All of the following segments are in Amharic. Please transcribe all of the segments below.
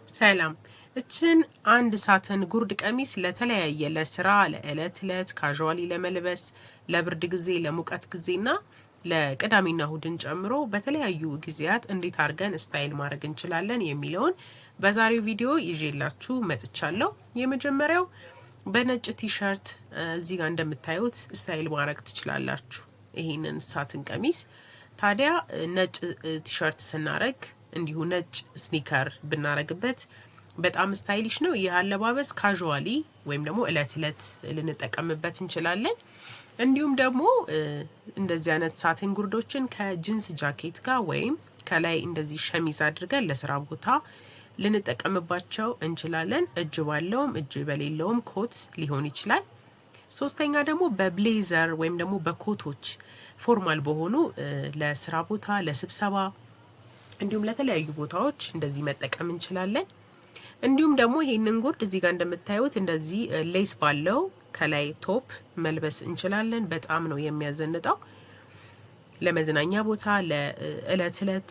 ሰላም እችን አንድ ሳተን ጉርድ ቀሚስ ለተለያየ ለስራ ለእለት እለት ካዥዋሊ ለመልበስ ለብርድ ጊዜ ለሙቀት ጊዜና ለቅዳሜና እሁድን ጨምሮ በተለያዩ ጊዜያት እንዴት አድርገን ስታይል ማድረግ እንችላለን የሚለውን በዛሬው ቪዲዮ ይዤላችሁ መጥቻለሁ። የመጀመሪያው በነጭ ቲሸርት እዚህ ጋር እንደምታዩት ስታይል ማድረግ ትችላላችሁ። ይሄንን ሳትን ቀሚስ ታዲያ ነጭ ቲሸርት ስናረግ እንዲሁ ነጭ ስኒከር ብናረግበት በጣም ስታይሊሽ ነው። ይህ አለባበስ ካዥዋሊ ወይም ደግሞ እለት እለት ልንጠቀምበት እንችላለን። እንዲሁም ደግሞ እንደዚህ አይነት ሳትን ጉርዶችን ከጂንስ ጃኬት ጋር ወይም ከላይ እንደዚህ ሸሚዝ አድርገን ለስራ ቦታ ልንጠቀምባቸው እንችላለን። እጅ ባለውም እጅ በሌለውም ኮት ሊሆን ይችላል። ሶስተኛ ደግሞ በብሌዘር ወይም ደግሞ በኮቶች ፎርማል በሆኑ ለስራ ቦታ ለስብሰባ እንዲሁም ለተለያዩ ቦታዎች እንደዚህ መጠቀም እንችላለን። እንዲሁም ደግሞ ይሄንን ጉርድ እዚህ ጋር እንደምታዩት እንደዚህ ሌስ ባለው ከላይ ቶፕ መልበስ እንችላለን። በጣም ነው የሚያዘንጠው። ለመዝናኛ ቦታ ለእለት እለት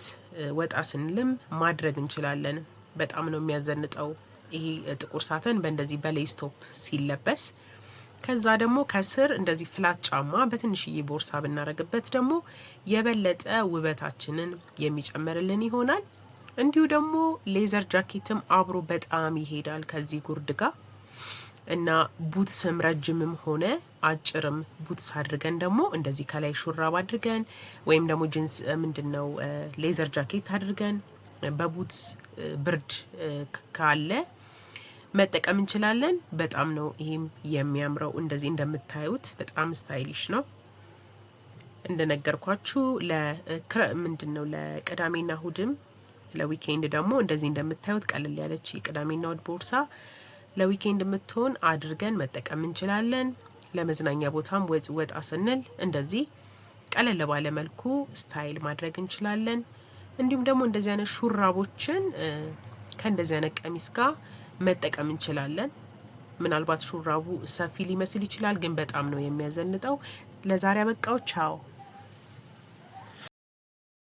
ወጣ ስንልም ማድረግ እንችላለን። በጣም ነው የሚያዘንጠው። ይሄ ጥቁር ሳተን በእንደዚህ በሌስ ቶፕ ሲለበስ ከዛ ደግሞ ከስር እንደዚህ ፍላት ጫማ በትንሽዬ ቦርሳ ብናረግበት ደግሞ የበለጠ ውበታችንን የሚጨምርልን ይሆናል። እንዲሁ ደግሞ ሌዘር ጃኬትም አብሮ በጣም ይሄዳል ከዚህ ጉርድ ጋር እና ቡትስም ረጅምም ሆነ አጭርም ቡትስ አድርገን ደግሞ እንደዚህ ከላይ ሹራብ አድርገን ወይም ደግሞ ጂንስ ምንድነው ሌዘር ጃኬት አድርገን በቡትስ ብርድ ካለ መጠቀም እንችላለን። በጣም ነው ይሄም የሚያምረው። እንደዚህ እንደምታዩት በጣም ስታይሊሽ ነው። እንደነገርኳችሁ ምንድነው ለቅዳሜና እሁድም ለዊኬንድ ደግሞ እንደዚህ እንደምታዩት ቀለል ያለች የቅዳሜና እሁድ ቦርሳ ለዊኬንድ የምትሆን አድርገን መጠቀም እንችላለን። ለመዝናኛ ቦታም ወጣ ስንል እንደዚህ ቀለል ባለ መልኩ ስታይል ማድረግ እንችላለን። እንዲሁም ደግሞ እንደዚህ አይነት ሹራቦችን ከእንደዚህ አይነት ቀሚስ ጋር መጠቀም እንችላለን። ምናልባት ሹራቡ ሰፊ ሊመስል ይችላል፣ ግን በጣም ነው የሚያዘንጠው። ለዛሬ አበቃው። ቻው።